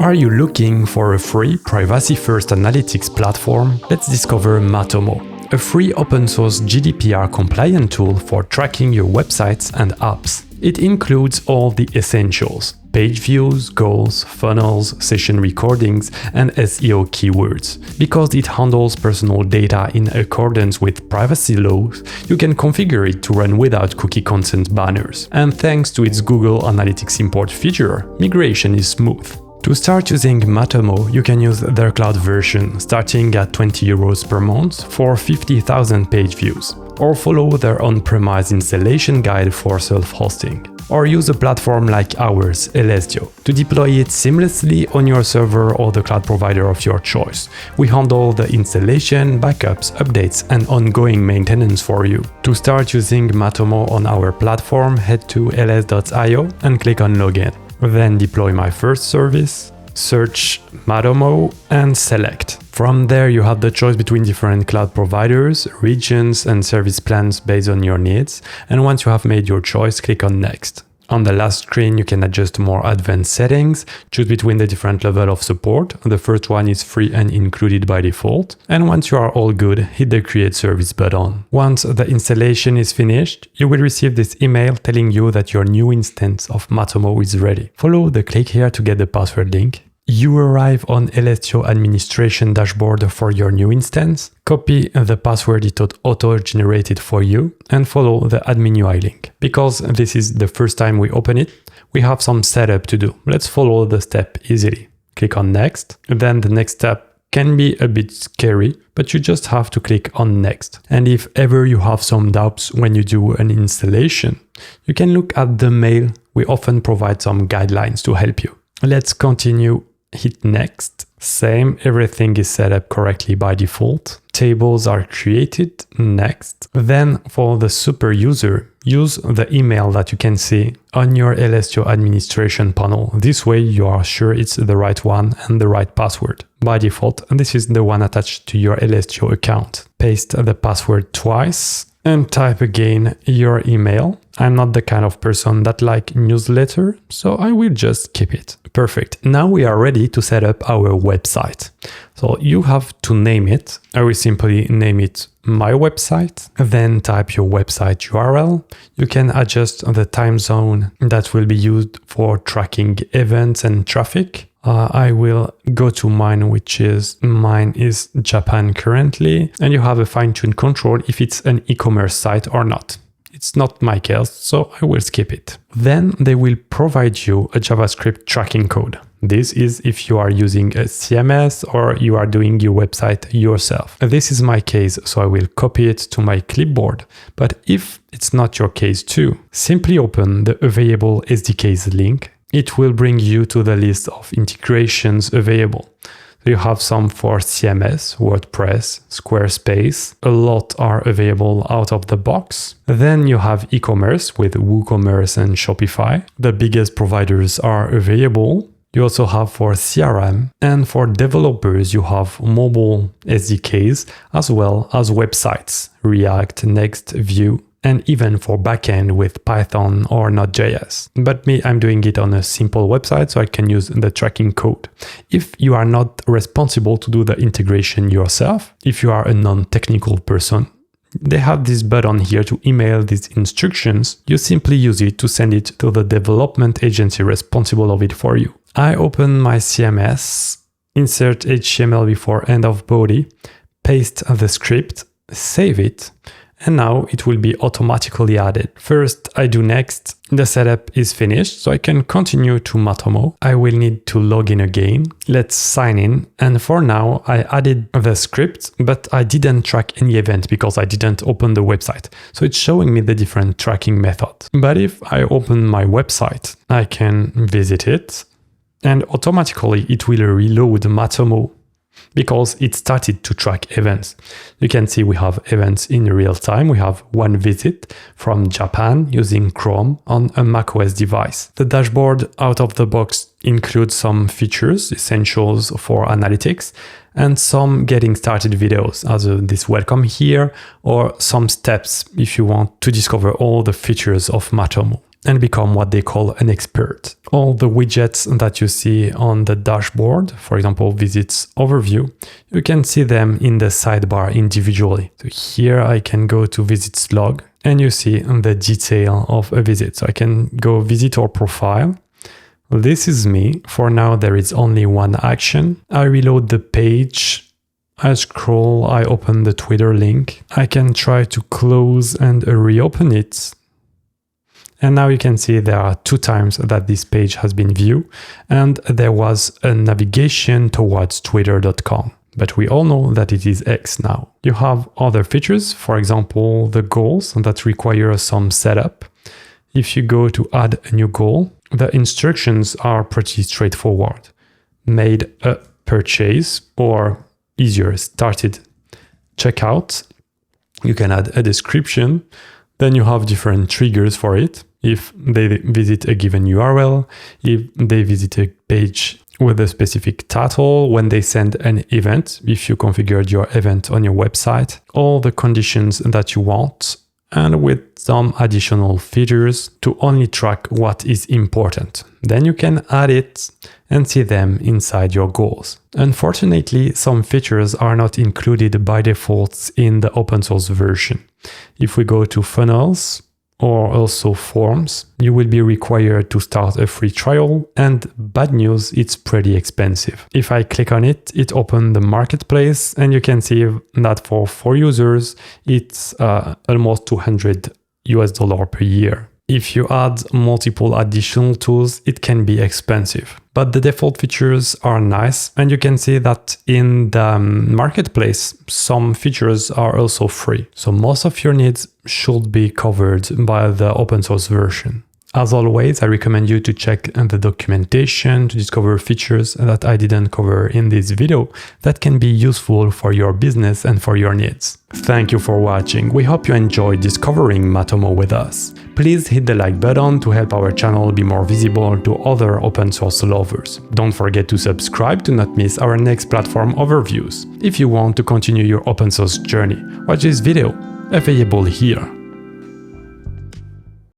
Are you looking for a free, privacy-first analytics platform? Let's discover Matomo, a free open-source GDPR-compliant tool for tracking your websites and apps. It includes all the essentials: page views, goals, funnels, session recordings, and SEO keywords. Because it handles personal data in accordance with privacy laws, you can configure it to run without cookie consent banners. And thanks to its Google Analytics import feature, migration is smooth. To start using Matomo, you can use their cloud version, starting at €20 per month for 50,000 page views, or follow their on-premise installation guide for self-hosting. Or use a platform like ours, Elestio, to deploy it seamlessly on your server or the cloud provider of your choice. We handle the installation, backups, updates, and ongoing maintenance for you. To start using Matomo on our platform, head to ls.io and click on Login. Then deploy my first service, search Matomo and select. From there you have the choice between different cloud providers, regions and service plans based on your needs, and once you have made your choice, click on Next. On the last screen you can adjust more advanced settings, choose between the different level of support. The first one is free and included by default, and once you are all good, hit the Create Service button. Once the installation is finished, you will receive this email telling you that your new instance of Matomo is ready. Follow the click here to get the password link. You arrive on Elestio administration dashboard for your new instance. Copy the password it auto-generated for you and follow the admin UI link. Because this is the first time we open it, we have some setup to do. Let's follow the step easily. Click on Next. Then the next step can be a bit scary, but you just have to click on Next. And if ever you have some doubts when you do an installation, you can look at the mail. We often provide some guidelines to help you. Let's continue. Hit Next. Same, everything is set up correctly by default. Tables are created. Next. Then for the super user, use the email that you can see on your Elestio administration panel. This way you are sure it's the right one and the right password. By default, this is the one attached to your Elestio account. Paste the password twice and type again your email. I'm not the kind of person that like newsletter, so I will just keep it. Perfect. Now we are ready to set up our website. So you have to name it. I will simply name it my website. Then type your website URL. You can adjust the time zone that will be used for tracking events and traffic. I will go to mine is Japan currently, and you have a fine-tuned control if it's an e-commerce site or not. It's not my case, so I will skip it. Then they will provide you a JavaScript tracking code. This is if you are using a CMS or you are doing your website yourself. This is my case, so I will copy it to my clipboard. But if it's not your case too, simply open the available SDKs link. It will bring you to the list of integrations available. You have some for CMS, WordPress, Squarespace. A lot are available out of the box. Then you have e-commerce with WooCommerce and Shopify. The biggest providers are available. You also have for CRM, and for developers you have mobile SDKs as well as websites, React, Next, Vue, and even for backend with Python or Node.js. But me, I'm doing it on a simple website, so I can use the tracking code. If you are not responsible to do the integration yourself, if you are a non-technical person, they have this button here to email these instructions. You simply use it to send it to the development agency responsible of it for you. I open my CMS, insert HTML before end of body, paste the script, save it, and now it will be automatically added. First, I do Next. The setup is finished, so I can continue to Matomo. I will need to log in again. Let's sign in. And for now, I added the script, but I didn't track any event because I didn't open the website. So it's showing me the different tracking methods. But if I open my website, I can visit it, and automatically it will reload Matomo because it started to track events. You can see we have events in real time. We have one visit from Japan using Chrome on a macOS device. The dashboard out of the box includes some features, essentials for analytics, and some getting started videos as this welcome here, or some steps if you want to discover all the features of Matomo. and become what they call an expert. All the widgets that you see on the dashboard, for example, visits overview, you can see them in the sidebar individually. So here I can go to visits log and you see the detail of a visit. So I can go visitor profile. This is me. For now, there is only one action. I reload the page. I scroll, I open the Twitter link. I can try to close and reopen it. And now you can see there are 2 times that this page has been viewed, and there was a navigation towards twitter.com. But we all know that it is X now. You have other features, for example, the goals that require some setup. If you go to add a new goal, the instructions are pretty straightforward. Made a purchase, or easier, started checkout. You can add a description. Then you have different triggers for it. If they visit a given URL, if they visit a page with a specific title, when they send an event, if you configured your event on your website, all the conditions that you want, and with some additional features to only track what is important. Then you can add it and see them inside your goals. Unfortunately, some features are not included by default in the open source version. If we go to funnels, or also forms, you will be required to start a free trial, and bad news, it's pretty expensive. If I click on it, it opens the marketplace, and you can see that for 4 users, it's almost $200 per year. If you add multiple additional tools, it can be expensive. But the default features are nice, and you can see that in the marketplace, some features are also free. So most of your needs should be covered by the open source version. As always, I recommend you to check the documentation to discover features that I didn't cover in this video that can be useful for your business and for your needs. Thank you for watching. We hope you enjoyed discovering Matomo with us. Please hit the like button to help our channel be more visible to other open source lovers. Don't forget to subscribe to not miss our next platform overviews. If you want to continue your open source journey, watch this video available here.